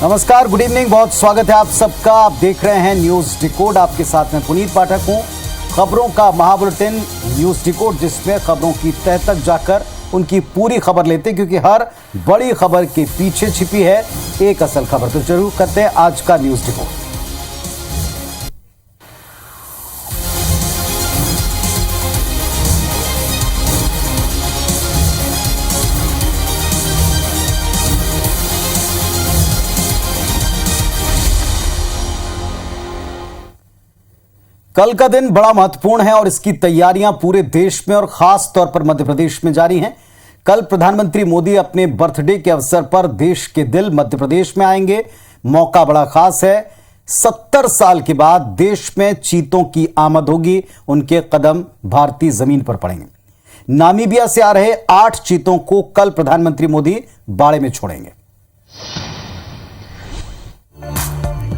नमस्कार, good evening, बहुत स्वागत है आप सबका। आप देख रहे हैं न्यूज डिकोड। आपके साथ में पुनीत पाठक हूं। खबरों का महाबुलेटिन न्यूज डिकोड, जिसमें खबरों की तह तक जाकर उनकी पूरी खबर लेते हैं, क्योंकि हर बड़ी खबर के पीछे छिपी है एक असल खबर। तो जरूर करते हैं आज का न्यूज डिकोड। कल का दिन बड़ा महत्वपूर्ण है और इसकी तैयारियां पूरे देश में और खास तौर पर मध्य प्रदेश में जारी हैं। कल प्रधानमंत्री मोदी अपने बर्थडे के अवसर पर देश के दिल मध्य प्रदेश में आएंगे। मौका बड़ा खास है। 70 साल के बाद देश में चीतों की आमद होगी। उनके कदम भारतीय जमीन पर पड़ेंगे। नामीबिया से आ रहे 8 चीतों को कल प्रधानमंत्री मोदी बाड़े में छोड़ेंगे।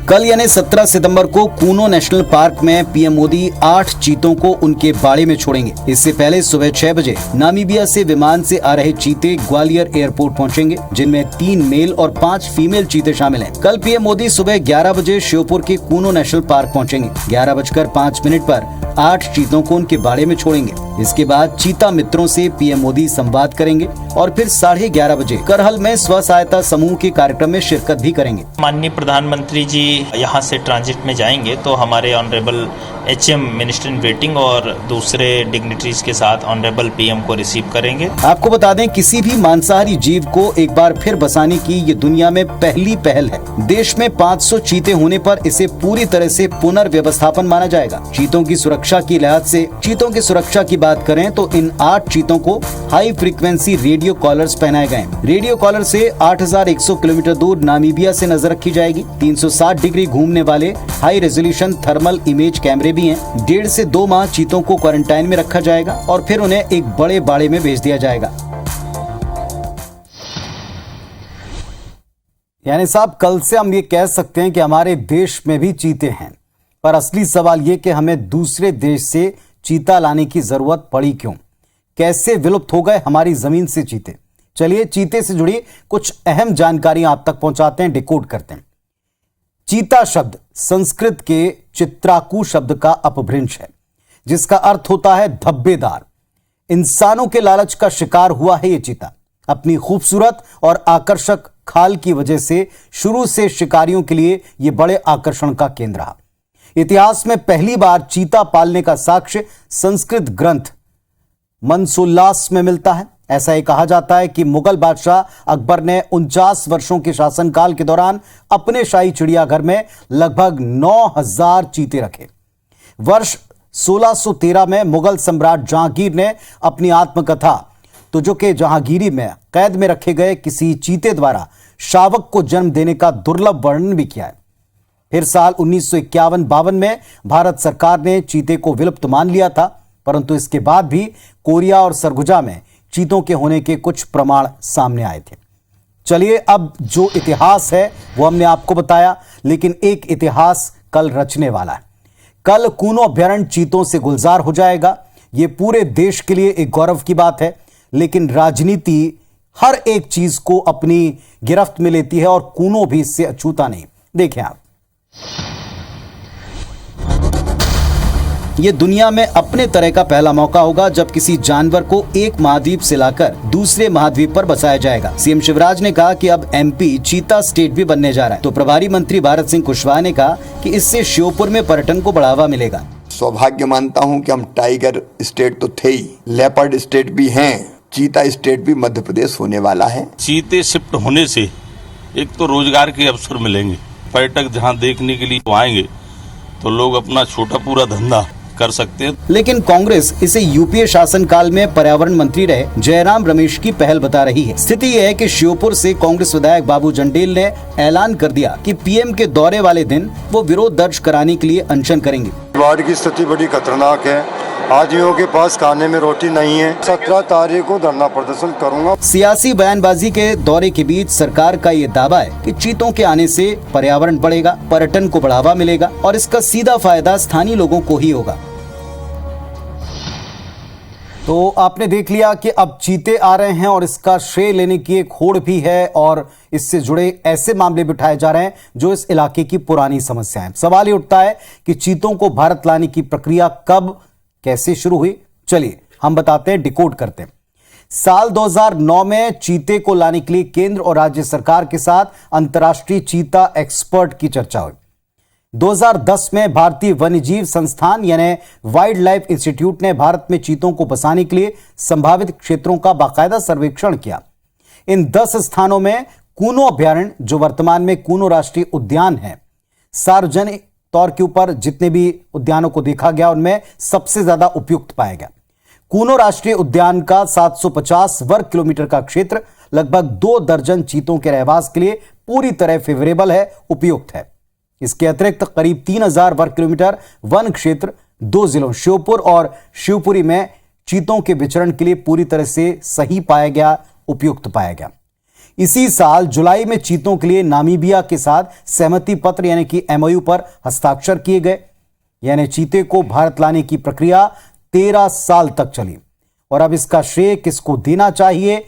कल यानी 17 सितंबर को कूनो नेशनल पार्क में पीएम मोदी 8 चीतों को उनके बाड़े में छोड़ेंगे। इससे पहले सुबह 6 बजे नामीबिया से विमान से आ रहे चीते ग्वालियर एयरपोर्ट पहुंचेंगे, जिनमें 3 मेल और 5 फीमेल चीते शामिल हैं। कल पीएम मोदी सुबह 11 बजे श्योपुर के कूनो नेशनल पार्क पहुंचेंगे। 11:05 पर 8 चीतों को उनके बाड़े में छोड़ेंगे। इसके बाद चीता मित्रों से पीएम मोदी संवाद करेंगे और फिर 11:30 बजे करहल में स्व सहायता समूह के कार्यक्रम में शिरकत भी करेंगे। माननीय प्रधानमंत्री जी यहाँ से ट्रांजिट में जाएंगे तो हमारे honourable HM minister in waiting और दूसरे डिग्निटरीज के साथ ऑनरेबल पीएम को रिसीव करेंगे। आपको बता दें, किसी भी मांसाहारी जीव को एक बार फिर बसाने की ये दुनिया में पहली पहल है। देश में 500 चीते होने पर इसे पूरी तरह से पुनर्व्यवस्थापन माना जाएगा। चीतों की सुरक्षा की लिहाज से चीतों की सुरक्षा की बात करें तो इन 8 चीतों को हाई फ्रीक्वेंसी रेडियो कॉलर्स पहनाए गए। रेडियो कॉलर से 8100 किलोमीटर दूर नामीबिया से नजर रखी जाएगी। 360 डिग्री घूमने वाले हाई रेजोल्यूशन थर्मल इमेज कैमरे भी हैं। 1.5 से 2 माह चीतों को क्वारंटाइन में रखा जाएगा और फिर उन्हें एक बड़े बाड़े में भेज दिया जाएगा। यानी साहब, कल से हम ये कह सकते हैं कि हमारे देश में भी चीते हैं, पर असली सवाल ये कि हमें दूसरे देश से चीता लाने की जरूरत पड़ी क्यों? कैसे विलुप्त हो गए हमारी जमीन से चीते? चलिए चीते से जुड़ी कुछ अहम जानकारी आप तक पहुंचाते हैं, डिकोड करते हैं। चीता शब्द संस्कृत के चित्राकू शब्द का अपभ्रंश है, जिसका अर्थ होता है धब्बेदार। इंसानों के लालच का शिकार हुआ है ये चीता। अपनी खूबसूरत और आकर्षक खाल की वजह से शुरू से शिकारियों के लिए यह बड़े आकर्षण का केंद्र रहा। इतिहास में पहली बार चीता पालने का साक्ष्य संस्कृत ग्रंथ मनसोल्लास में मिलता है। ऐसा ही कहा जाता है कि मुगल बादशाह अकबर ने 49 वर्षों के शासनकाल के दौरान अपने शाही चिड़ियाघर में लगभग 9000 चीते रखे। वर्ष 1613 में मुगल सम्राट जहांगीर ने अपनी आत्मकथा तुझो के जहांगीरी में कैद में रखे गए किसी चीते द्वारा शावक को जन्म देने का दुर्लभ वर्णन भी किया है। फिर साल 1951-52 में भारत सरकार ने चीते को विलुप्त मान लिया था, परंतु इसके बाद भी कोरिया और सरगुजा में चीतों के होने के कुछ प्रमाण सामने आए थे। चलिए, अब जो इतिहास है वो हमने आपको बताया, लेकिन एक इतिहास कल रचने वाला है। कल कूनो अभ्यारण्य चीतों से गुलजार हो जाएगा। ये पूरे देश के लिए एक गौरव की बात है, लेकिन राजनीति हर एक चीज को अपनी गिरफ्त में लेती है और कूनो भी इससे अछूता नहीं। देखें आप, ये दुनिया में अपने तरह का पहला मौका होगा जब किसी जानवर को एक महाद्वीप से लाकर दूसरे महाद्वीप पर बसाया जाएगा। सीएम शिवराज ने कहा कि अब एमपी चीता स्टेट भी बनने जा रहा है, तो प्रभारी मंत्री भारत सिंह कुशवाहा ने कहा कि इससे श्योपुर में पर्यटन को बढ़ावा मिलेगा। सौभाग्य मानता हूं कि हम टाइगर स्टेट तो थे ही, लेपर्ड स्टेट भी हैं, चीता स्टेट भी मध्य प्रदेश होने वाला है। चीते शिफ्ट होने से एक तो रोजगार के अवसर मिलेंगे, पर्यटक जहां देखने के लिए आएंगे तो लोग अपना छोटा पूरा धंधा कर सकते हैं। लेकिन कांग्रेस इसे यूपीए शासनकाल में पर्यावरण मंत्री रहे जयराम रमेश की पहल बता रही है। स्थिति यह है कि श्योपुर से कांग्रेस विधायक बाबू जंडेल ने ऐलान कर दिया कि पीएम के दौरे वाले दिन वो विरोध दर्ज कराने के लिए अनशन करेंगे। बाढ़ की स्थिति बड़ी खतरनाक है, आदमियों के पास खाने में रोटी नहीं है। 17 तारीख को धरना प्रदर्शन करूंगा। सियासी बयानबाजी के दौरे के बीच सरकार का ये दावा है कि चीतों के आने से पर्यावरण बढ़ेगा, पर्यटन को बढ़ावा मिलेगा और इसका सीधा फायदा स्थानीय लोगों को ही होगा। तो आपने देख लिया कि अब चीते आ रहे हैं और इसका श्रेय लेने की एक होड़ भी है और इससे जुड़े ऐसे मामले बिठाए जा रहे हैं जो इस इलाके की पुरानी समस्या है। सवाल ये उठता है कि चीतों को भारत लाने की प्रक्रिया कब कैसे शुरू हुई। चलिए हम बताते हैं, डिकोड करते हैं। साल 2009 में चीते को लाने के लिए केंद्र और राज्य सरकार के साथ अंतर्राष्ट्रीय चीता एक्सपर्ट की चर्चा हुई। 2010 में भारतीय वन्यजीव संस्थान यानी वाइल्ड लाइफ इंस्टीट्यूट ने भारत में चीतों को बसाने के लिए संभावित क्षेत्रों का बाकायदा सर्वेक्षण किया। इन 10 स्थानों में कूनो अभ्यारण्य, जो वर्तमान में कूनो राष्ट्रीय उद्यान है, सार्वजनिक तौर के ऊपर जितने भी उद्यानों को देखा गया उनमें सबसे ज्यादा उपयुक्त पाया गया। कूनो राष्ट्रीय उद्यान का 750 वर्ग किलोमीटर का क्षेत्र लगभग 2 दर्जन चीतों के रहवास के लिए पूरी तरह फेवरेबल है, उपयुक्त है। इसके अतिरिक्त करीब 3000 वर्ग किलोमीटर वन क्षेत्र 2 जिलों श्योपुर और शिवपुरी में चीतों के विचरण के लिए पूरी तरह से सही पाया गया, उपयुक्त पाया गया। इसी साल जुलाई में चीतों के लिए नामीबिया के साथ सहमति पत्र यानी कि MOU पर हस्ताक्षर किए गए। यानी चीते को भारत लाने की प्रक्रिया 13 साल तक चली और अब इसका श्रेय किसको देना चाहिए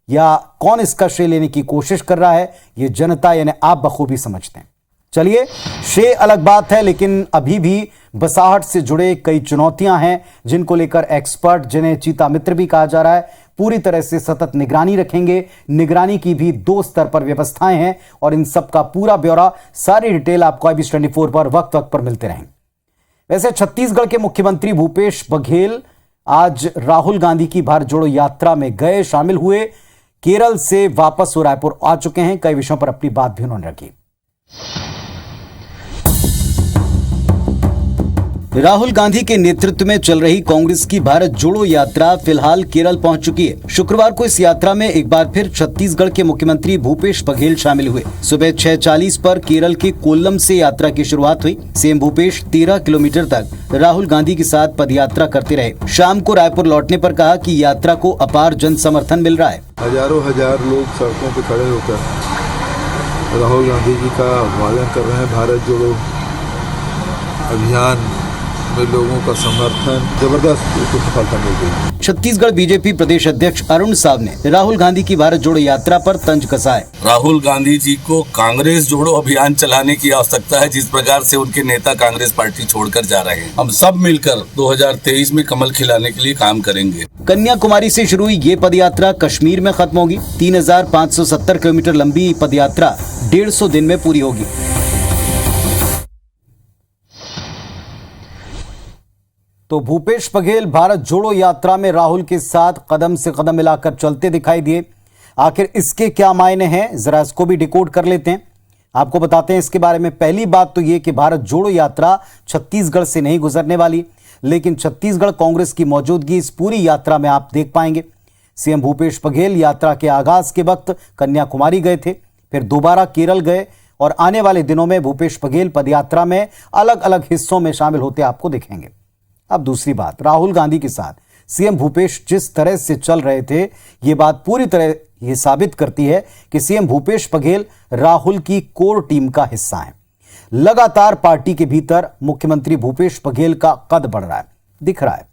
या कौन इसका श्रेय लेने की कोशिश कर रहा है, यह जनता यानी आप बखूबी समझते हैं। चलिए, श्रेय अलग बात है, लेकिन अभी भी बसाहट से जुड़े कई चुनौतियां हैं जिनको लेकर एक्सपर्ट, जिन्हें चीता मित्र भी कहा जा रहा है, पूरी तरह से सतत निगरानी रखेंगे। निगरानी की भी 2 स्तर पर व्यवस्थाएं हैं और इन सब का पूरा ब्यौरा, सारी डिटेल आपको IBS 24 पर वक्त वक्त पर मिलते रहेंगे। वैसे छत्तीसगढ़ के मुख्यमंत्री भूपेश बघेल आज राहुल गांधी की भारत जोड़ो यात्रा में गए, शामिल हुए। केरल से वापस वो रायपुर आ चुके हैं। कई विषयों पर अपनी बात भी उन्होंने रखी। राहुल गांधी के नेतृत्व में चल रही कांग्रेस की भारत जोड़ो यात्रा फिलहाल केरल पहुंच चुकी है। शुक्रवार को इस यात्रा में एक बार फिर छत्तीसगढ़ के मुख्यमंत्री भूपेश बघेल शामिल हुए। सुबह 6:40 पर केरल के कोल्लम से यात्रा की शुरुआत हुई। सीएम भूपेश 13 किलोमीटर तक राहुल गांधी के साथ पदयात्रा करते रहे। शाम को रायपुर लौटने पर कहा कि यात्रा को अपार जन समर्थन मिल रहा है। हजारों हजार लोग सड़कों पर खड़े होकर राहुल गांधी जी का पालन कर रहे हैं। भारत जोड़ो अभियान में लोगों का समर्थन जबरदस्त, उसको सफलता मिल गई। छत्तीसगढ़ बीजेपी प्रदेश अध्यक्ष अरुण साव ने राहुल गांधी की भारत जोड़ो यात्रा पर तंज कसा है। राहुल गांधी जी को कांग्रेस जोड़ो अभियान चलाने की आवश्यकता है, जिस प्रकार से उनके नेता कांग्रेस पार्टी छोड़कर जा रहे हैं। हम सब मिलकर 2023 में कमल खिलाने के लिए काम करेंगे। कन्याकुमारी से शुरू हुई ये पदयात्रा कश्मीर में खत्म होगी। 3570 किलोमीटर लंबी पदयात्रा 150 दिन में पूरी होगी। तो भूपेश बघेल भारत जोड़ो यात्रा में राहुल के साथ कदम से कदम मिलाकर चलते दिखाई दिए। आखिर इसके क्या मायने हैं, जरा इसको भी डिकोड कर लेते हैं। आपको बताते हैं इसके बारे में। पहली बात तो यह कि भारत जोड़ो यात्रा छत्तीसगढ़ से नहीं गुजरने वाली, लेकिन छत्तीसगढ़ कांग्रेस की मौजूदगी इस पूरी यात्रा में आप देख पाएंगे। सीएम भूपेश बघेल यात्रा के आगाज के वक्त कन्याकुमारी गए थे, फिर दोबारा केरल गए और आने वाले दिनों में भूपेश बघेल पदयात्रा में अलग अलग हिस्सों में शामिल होते आपको दिखेंगे। अब दूसरी बात, राहुल गांधी के साथ सीएम भूपेश जिस तरह से चल रहे थे, यह बात पूरी तरह यह साबित करती है कि सीएम भूपेश बघेल राहुल की कोर टीम का हिस्सा हैं। लगातार पार्टी के भीतर मुख्यमंत्री भूपेश बघेल का कद बढ़ रहा है, दिख रहा है।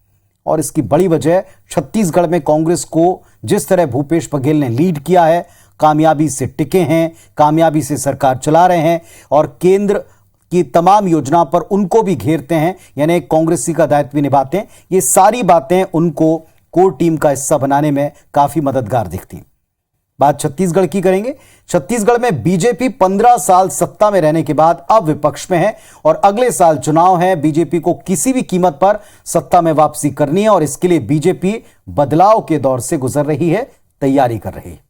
और इसकी बड़ी वजह छत्तीसगढ़ में कांग्रेस को जिस तरह भूपेश बघेल ने लीड किया है, कामयाबी से टिके हैं, कामयाबी से सरकार चला रहे हैं और केंद्र की तमाम योजना पर उनको भी घेरते हैं, यानी कांग्रेसी का दायित्व भी निभाते हैं। ये सारी बातें उनको कोर टीम का हिस्सा बनाने में काफी मददगार दिखती हैं। बात छत्तीसगढ़ की करेंगे। छत्तीसगढ़ में बीजेपी 15 साल सत्ता में रहने के बाद अब विपक्ष में है और अगले साल चुनाव है। बीजेपी को किसी भी कीमत पर सत्ता में वापसी करनी है और इसके लिए बीजेपी बदलाव के दौर से गुजर रही है, तैयारी कर रही है।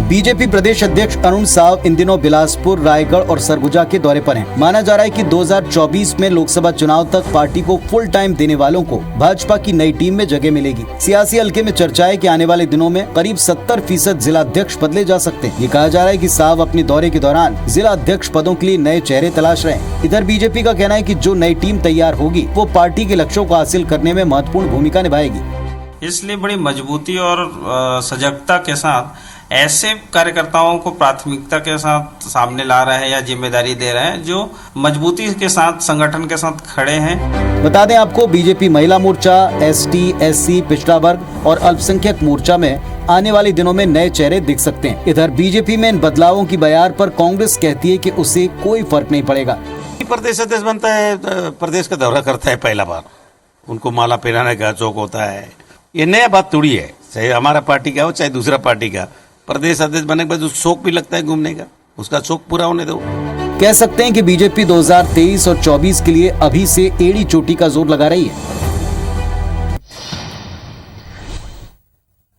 बीजेपी प्रदेश अध्यक्ष अरुण साव इन दिनों बिलासपुर, रायगढ़ और सरगुजा के दौरे पर हैं। माना जा रहा है कि 2024 में लोकसभा चुनाव तक पार्टी को फुल टाइम देने वालों को भाजपा की नई टीम में जगह मिलेगी। सियासी हल्के में चर्चा है कि आने वाले दिनों में करीब 70% जिला अध्यक्ष बदले जा सकते हैं। ये कहा जा रहा है कि साव अपने दौरे के दौरान जिला अध्यक्ष पदों के लिए नए चेहरे तलाश रहे हैं। इधर बीजेपी का कहना है कि जो नई टीम तैयार होगी वो पार्टी के लक्ष्यों को हासिल करने में महत्वपूर्ण भूमिका निभाएगी। इसलिए बड़ी मजबूती और सजगता के साथ ऐसे कार्यकर्ताओं को प्राथमिकता के साथ सामने ला रहे हैं या जिम्मेदारी दे रहे हैं जो मजबूती के साथ संगठन के साथ खड़े हैं। बता दें आपको, बीजेपी महिला मोर्चा, एसटी, एससी, पिछड़ा वर्ग और अल्पसंख्यक मोर्चा में आने वाले दिनों में नए चेहरे दिख सकते हैं। इधर बीजेपी में इन बदलावों की बयार पर कांग्रेस कहती है कि उसे कोई फर्क नहीं पड़ेगा। प्रदेश अध्यक्ष बनता है, प्रदेश का दौरा करता है पहला बार, उनको माला पहनाने का शौक होता है। ये नया बात थोड़ी है, चाहे हमारा पार्टी का हो चाहे दूसरा पार्टी का, प्रदेश अध्यक्ष बनने के बाद उसको शौक भी लगता है घूमने का, उसका शौक पूरा होने दो। कह सकते हैं कि बीजेपी 2023 और 24 के लिए अभी से एड़ी चोटी का जोर लगा रही है।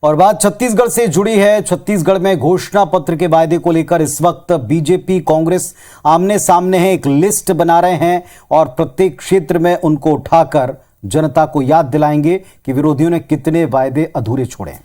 और बात छत्तीसगढ़ से जुड़ी है। छत्तीसगढ़ में घोषणा पत्र के वायदे को लेकर इस वक्त बीजेपी कांग्रेस आमने सामने है, एक लिस्ट बना रहे हैं और प्रत्येक क्षेत्र में उनको उठाकर जनता को याद दिलाएंगे कि विरोधियों ने कितने वायदे अधूरे छोड़े हैं।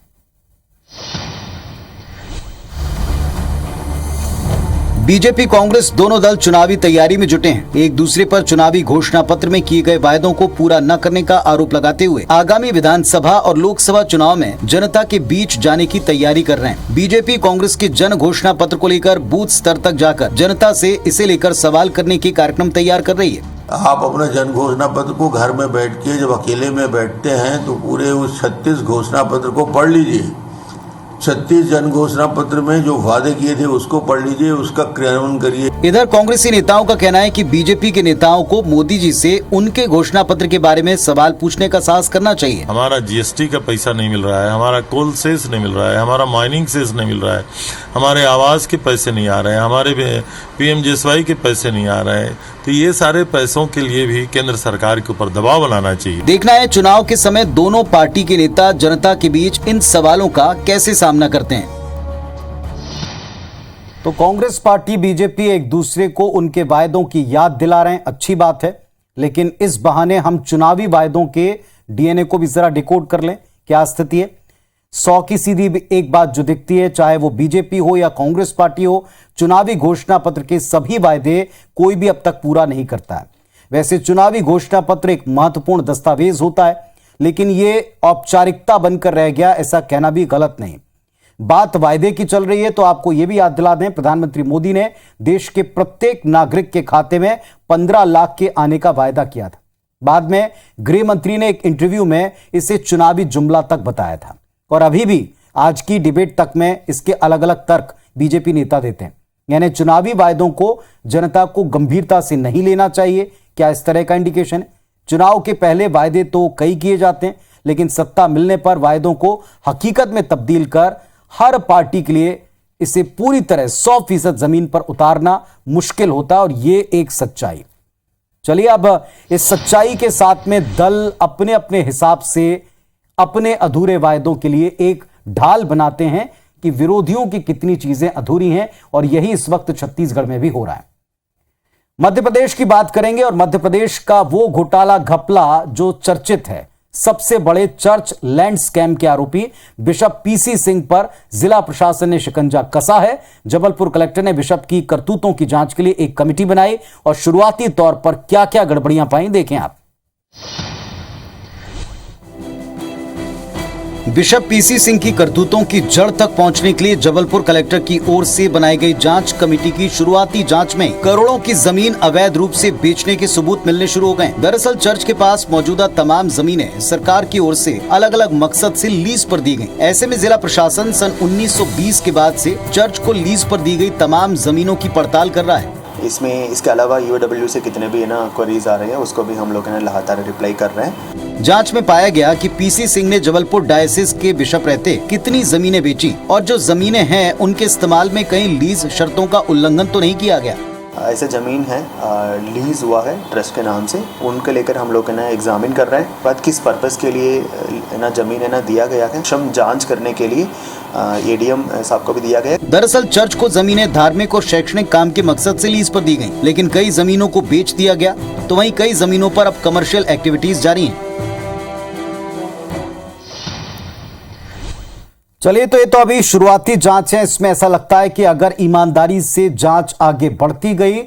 बीजेपी कांग्रेस दोनों दल चुनावी तैयारी में जुटे हैं। एक दूसरे पर चुनावी घोषणा पत्र में किए गए वायदों को पूरा न करने का आरोप लगाते हुए आगामी विधानसभा और लोकसभा चुनाव में जनता के बीच जाने की तैयारी कर रहे हैं। बीजेपी कांग्रेस के जन घोषणा पत्र को लेकर बूथ स्तर तक जाकर जनता से इसे लेकर सवाल करने की कार्यक्रम तैयार कर रही है। आप अपने जन घोषणा पत्र को घर में बैठ के जब अकेले में बैठते हैं तो पूरे उस 36 घोषणा पत्र को पढ़ लीजिए। 36 जन घोषणा पत्र में जो वादे किए थे उसको पढ़ लीजिए, उसका क्रियान्वयन करिए। इधर कांग्रेसी नेताओं का कहना है कि बीजेपी के नेताओं को मोदी जी से उनके घोषणा पत्र के बारे में सवाल पूछने का साहस करना चाहिए। हमारा जीएसटी का पैसा नहीं मिल रहा है, हमारा कोल सेस नहीं मिल रहा है, हमारा माइनिंग सेस नहीं मिल रहा है, हमारे आवास के पैसे नहीं आ रहे हैं, हमारे पीएमजीएसवाई के पैसे नहीं आ रहे हैं। तो ये सारे पैसों के लिए भी केंद्र सरकार के ऊपर दबाव बनाना चाहिए। देखना है चुनाव के समय दोनों पार्टी के नेता जनता के बीच इन सवालों का कैसे सामना करते हैं। तो कांग्रेस पार्टी, बीजेपी एक दूसरे को उनके वायदों की याद दिला रहे हैं, अच्छी बात है, लेकिन इस बहाने हम चुनावी वायदों के डीएनए को भी जरा डिकोड कर लें, क्या स्थिति है। 100 की सीधी एक बात जो दिखती है, चाहे वो बीजेपी हो या कांग्रेस पार्टी हो, चुनावी घोषणा पत्र के सभी वायदे कोई भी अब तक पूरा नहीं करता है। वैसे चुनावी घोषणा पत्र एक महत्वपूर्ण दस्तावेज होता है, लेकिन ये औपचारिकता बनकर रह गया, ऐसा कहना भी गलत नहीं। बात वायदे की चल रही है तो आपको यह भी याद दिला दें, प्रधानमंत्री मोदी ने देश के प्रत्येक नागरिक के खाते में 15 लाख के आने का वायदा किया था। बाद में गृह मंत्री ने एक इंटरव्यू में इसे चुनावी जुमला तक बताया था और अभी भी आज की डिबेट तक में इसके अलग अलग तर्क बीजेपी नेता देते हैं। यानी चुनावी वायदों को जनता को गंभीरता से नहीं लेना चाहिए, क्या इस तरह का इंडिकेशन है। चुनाव के पहले वायदे तो कई किए जाते हैं, लेकिन सत्ता मिलने पर वायदों को हकीकत में तब्दील कर हर पार्टी के लिए इसे पूरी तरह 100% जमीन पर उतारना मुश्किल होता है और ये एक सच्चाई। चलिए अब इस सच्चाई के साथ में दल अपने अपने हिसाब से अपने अधूरे वायदों के लिए एक ढाल बनाते हैं कि विरोधियों की कितनी चीजें अधूरी हैं, और यही इस वक्त छत्तीसगढ़ में भी हो रहा है। मध्य प्रदेश की बात करेंगे और मध्य प्रदेश का वो घोटाला घपला जो चर्चित है। सबसे बड़े चर्च लैंड स्कैम के आरोपी बिशप पीसी सिंह पर जिला प्रशासन ने शिकंजा कसा है। जबलपुर कलेक्टर ने बिशप की करतूतों की जांच के लिए एक कमेटी बनाई और शुरुआती तौर पर क्या क्या गड़बड़ियां पाई, देखें आप। बिशप पीसी सिंह की करतूतों की जड़ तक पहुंचने के लिए जबलपुर कलेक्टर की ओर से बनाई गई जांच कमेटी की शुरुआती जांच में करोड़ों की जमीन अवैध रूप से बेचने के सबूत मिलने शुरू हो गए। दरअसल चर्च के पास मौजूदा तमाम जमीनें सरकार की ओर से अलग अलग मकसद से लीज पर दी गई। ऐसे में जिला प्रशासन सन 1920 के बाद से चर्च को लीज पर दी गई तमाम जमीनों की पड़ताल कर रहा है। इसमें इसके अलावा यूडब्ल्यू से कितने भी क्वेरीज आ रहे हैं उसको भी हम लोग लगातार रिप्लाई कर रहे हैं। जांच में पाया गया कि पीसी सिंह ने जबलपुर डायसिस के बिशप रहते कितनी जमीनें बेची और जो जमीनें हैं उनके इस्तेमाल में कहीं लीज शर्तों का उल्लंघन तो नहीं किया गया। ऐसे ज़मीन है लीज हुआ है ट्रस्ट के नाम से, उनके लेकर हम लोग एग्जामिन कर रहे हैं। बात किस पर्पस के लिए ज़मीन दिया गया है, हम जांच करने के लिए एडीएम साहब को भी दिया गया। दरअसल चर्च को जमीनें धार्मिक और शैक्षणिक काम के मकसद से लीज पर दी गई, लेकिन कई जमीनों को बेच दिया गया, तो वहीं कई जमीनों पर अब कमर्शियल एक्टिविटीज जारी हैं। चलिए, तो ये तो अभी शुरुआती जांच है। इसमें ऐसा लगता है कि अगर ईमानदारी से जांच आगे बढ़ती गई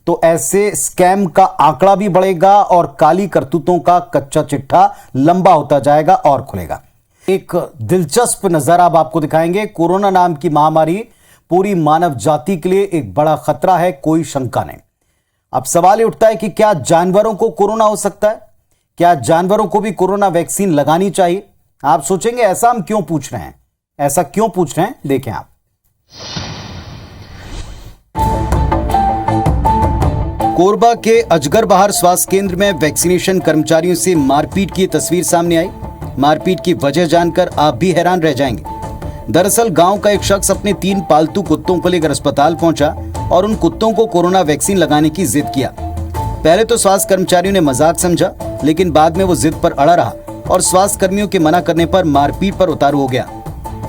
तो ऐसे स्कैम का आंकड़ा भी बढ़ेगा और काली करतूतों का कच्चा चिट्ठा लंबा होता जाएगा और खुलेगा। एक दिलचस्प नजारा अब आपको दिखाएंगे। कोरोना नाम की महामारी पूरी मानव जाति के लिए एक बड़ा खतरा है, कोई शंका नहीं। अब सवाल ये उठता है कि क्या जानवरों को कोरोना हो सकता है? क्या जानवरों को भी कोरोना वैक्सीन लगानी चाहिए? आप सोचेंगे ऐसा हम क्यों पूछ रहे हैं, ऐसा क्यों पूछ रहे हैं, देखें आप। कोरबा के अजगर बहार स्वास्थ्य केंद्र में वैक्सीनेशन कर्मचारियों से मारपीट की तस्वीर सामने आई। मारपीट की वजह जानकर आप भी हैरान रह जाएंगे। दरअसल गांव का एक शख्स अपने 3 पालतू कुत्तों को लेकर अस्पताल पहुंचा और उन कुत्तों को कोरोना वैक्सीन लगाने की जिद किया। पहले तो स्वास्थ्य कर्मचारियों ने मजाक समझा, लेकिन बाद में वो जिद पर अड़ा रहा और स्वास्थ्य कर्मियों के मना करने पर मारपीट पर उतारू हो गया।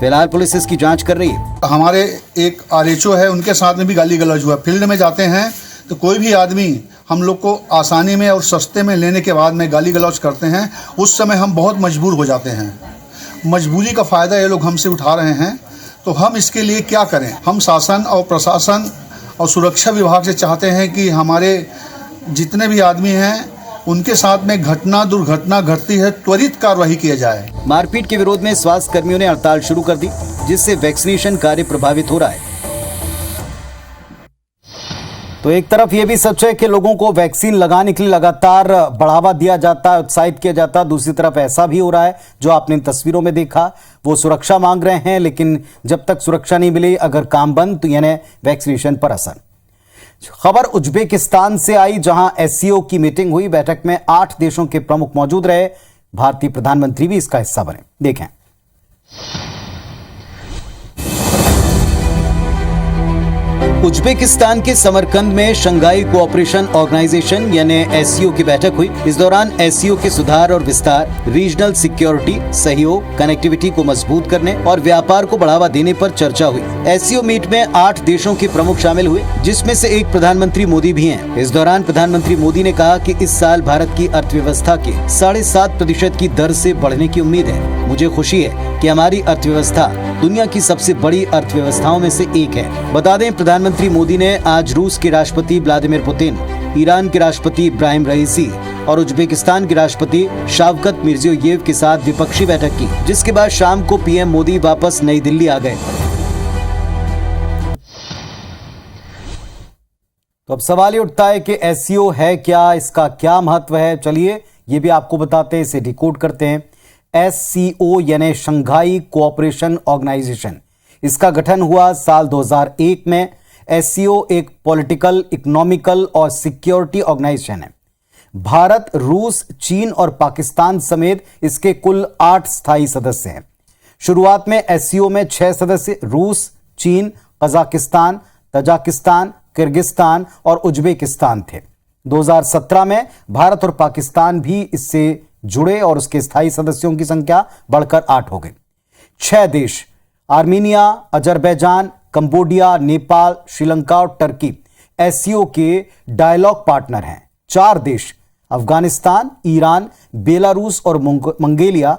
फिलहाल पुलिस इसकी जांच कर रही है। हमारे एक आरएचओ है, उनके साथ में भी गाली गलौज हुआ। फील्ड में जाते हैं तो कोई भी आदमी हम लोग को आसानी में और सस्ते में लेने के बाद में गाली गलौज करते हैं, उस समय हम बहुत मजबूर हो जाते हैं। मजबूरी का फ़ायदा ये लोग हमसे उठा रहे हैं, तो हम इसके लिए क्या करें? हम शासन और प्रशासन और सुरक्षा विभाग से चाहते हैं कि हमारे जितने भी आदमी हैं उनके साथ में दुर्घटना घटती है, त्वरित कार्रवाई किया जाए। मारपीट के विरोध में स्वास्थ्य कर्मियों ने हड़ताल शुरू कर दी, जिससे वैक्सीनेशन कार्य प्रभावित हो रहा है। तो एक तरफ ये भी सच है कि लोगों को वैक्सीन लगाने के लिए लगातार बढ़ावा दिया जाता है, उत्साहित किया जाता है। दूसरी तरफ ऐसा भी हो रहा है, जो आपने इन तस्वीरों में देखा, वो सुरक्षा मांग रहे हैं, लेकिन जब तक सुरक्षा नहीं मिली, अगर काम बंद, तो यानी वैक्सीनेशन पर असर। खबर उज्बेकिस्तान से आई, जहां एससीओ की मीटिंग हुई। बैठक में 8 देशों के प्रमुख मौजूद रहे। भारतीय प्रधानमंत्री भी इसका हिस्सा बने। देखें। उज्बेकिस्तान के समरकंद में शंघाई कोऑपरेशन ऑर्गेनाइजेशन यानी एससीओ की बैठक हुई। इस दौरान एससीओ के सुधार और विस्तार, रीजनल सिक्योरिटी, सहयोग, कनेक्टिविटी को मजबूत करने और व्यापार को बढ़ावा देने पर चर्चा हुई। एससीओ मीट में 8 देशों के प्रमुख शामिल हुए, जिसमें से एक प्रधानमंत्री मोदी भी हैं। इस दौरान प्रधानमंत्री मोदी ने कहा कि इस साल भारत की अर्थव्यवस्था के 7.5% की दर से बढ़ने की उम्मीद है। मुझे खुशी है कि हमारी अर्थव्यवस्था दुनिया की सबसे बड़ी अर्थव्यवस्थाओं में से एक है। बता दें, प्रधानमंत्री मोदी ने आज रूस के राष्ट्रपति व्लादिमीर पुतिन, ईरान के राष्ट्रपति इब्राहिम रईसी और उज्बेकिस्तान के राष्ट्रपति शावकत मिर्जियोयेव के साथ द्विपक्षीय बैठक की, जिसके बाद शाम को पीएम मोदी वापस नई दिल्ली आ गए। तो अब सवाल ये उठता है कि एससीओ है क्या, इसका क्या महत्व है? चलिए ये भी आपको बताते हैं, इसे डिकोड करते हैं। एससीओ यानी शंघाई कोऑपरेशन ऑर्गेनाइजेशन, इसका गठन हुआ साल 2001 में। एससीओ एक पॉलिटिकल, इकोनॉमिकल और सिक्योरिटी ऑर्गेनाइजेशन है। भारत, रूस, चीन और पाकिस्तान समेत इसके कुल 8 स्थायी सदस्य हैं। शुरुआत में एससीओ में 6 सदस्य रूस, चीन, कजाकिस्तान, तजाकिस्तान, किर्गिस्तान और उज्बेकिस्तान थे। 2017 में भारत और पाकिस्तान भी इससे जुड़े और उसके स्थायी सदस्यों की संख्या बढ़कर 8 हो गई। 6 देश Armenia, Azerbaijan, Cambodia, Nepal, Sri Lanka और टर्की एससीओ के डायलॉग पार्टनर हैं। 4 देश अफगानिस्तान, ईरान, बेलारूस और मंगोलिया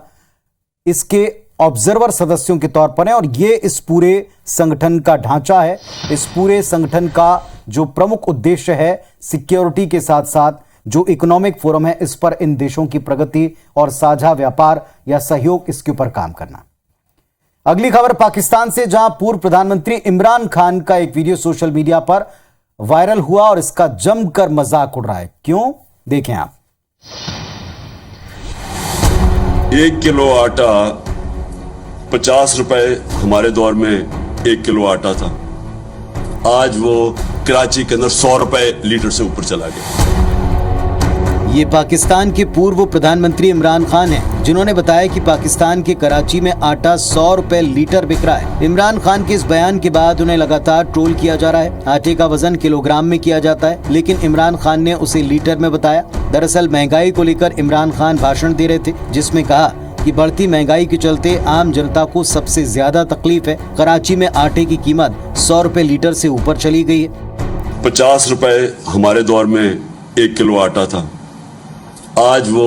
इसके ऑब्जर्वर सदस्यों के तौर पर हैं और ये इस पूरे संगठन का ढांचा है। इस पूरे संगठन का जो प्रमुख उद्देश्य है, सिक्योरिटी के साथ साथ जो इकोनॉमिक फोरम है, इस पर इन देशों की प्रगति और साझा व्यापार या सहयोग, इसके ऊपर काम करना। अगली खबर पाकिस्तान से, जहां पूर्व प्रधानमंत्री इमरान खान का एक वीडियो सोशल मीडिया पर वायरल हुआ और इसका जमकर मजाक उड़ रहा है। क्यों? देखें आप। 1 किलो आटा 50 रुपए हमारे दौर में 1 किलो आटा था। आज वो कराची के अंदर 100 रुपए लीटर से ऊपर चला गया। ये पाकिस्तान के पूर्व प्रधानमंत्री इमरान खान हैं, जिन्होंने बताया कि पाकिस्तान के कराची में आटा 100 रुपए लीटर बिक रहा है। इमरान खान के इस बयान के बाद उन्हें लगातार ट्रोल किया जा रहा है। आटे का वजन किलोग्राम में किया जाता है, लेकिन इमरान खान ने उसे लीटर में बताया। दरअसल महंगाई को लेकर इमरान खान भाषण दे रहे थे, जिसमें कहा कि बढ़ती महंगाई के चलते आम जनता को सबसे ज्यादा तकलीफ है। कराची में आटे की कीमत 100 रुपए लीटर से ऊपर चली गई है। 50 रुपए हमारे दौर में 1 किलो आटा था। आज वो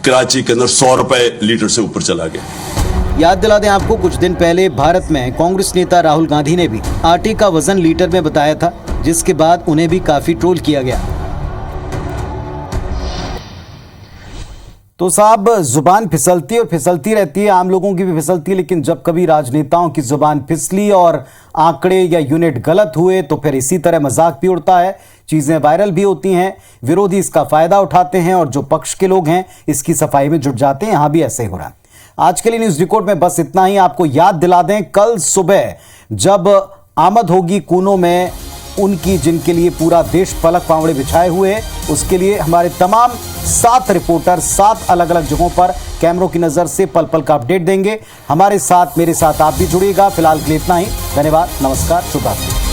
कराची के अंदर 100 रुपए लीटर से ऊपर चला गया। याद दिला दें आपको, कुछ दिन पहले भारत में कांग्रेस नेता राहुल गांधी ने भी आटे का वजन लीटर में बताया था, जिसके बाद उन्हें भी काफी ट्रोल किया गया। तो साहब, जुबान फिसलती और फिसलती रहती है, आम लोगों की भी फिसलती है, लेकिन जब कभी राजनेताओं की जुबान फिसली और आंकड़े या यूनिट गलत हुए तो फिर इसी तरह मजाक भी उड़ता है, चीजें वायरल भी होती हैं, विरोधी इसका फायदा उठाते हैं और जो पक्ष के लोग हैं इसकी सफाई में जुट जाते हैं। यहां भी ऐसे ही हो रहा है। आज के लिए न्यूज रिकॉर्ड में बस इतना ही। आपको याद दिला दें, कल सुबह जब आमद होगी कूनो में उनकी, जिनके लिए पूरा देश पलक पावड़े बिछाए हुए, उसके लिए हमारे तमाम 7 रिपोर्टर 7 अलग अलग जगहों पर कैमरों की नजर से पल पल का अपडेट देंगे। हमारे साथ, मेरे साथ आप भी जुड़िएगा। फिलहाल के लिए इतना ही। धन्यवाद, नमस्कार, शुभ रात्रि।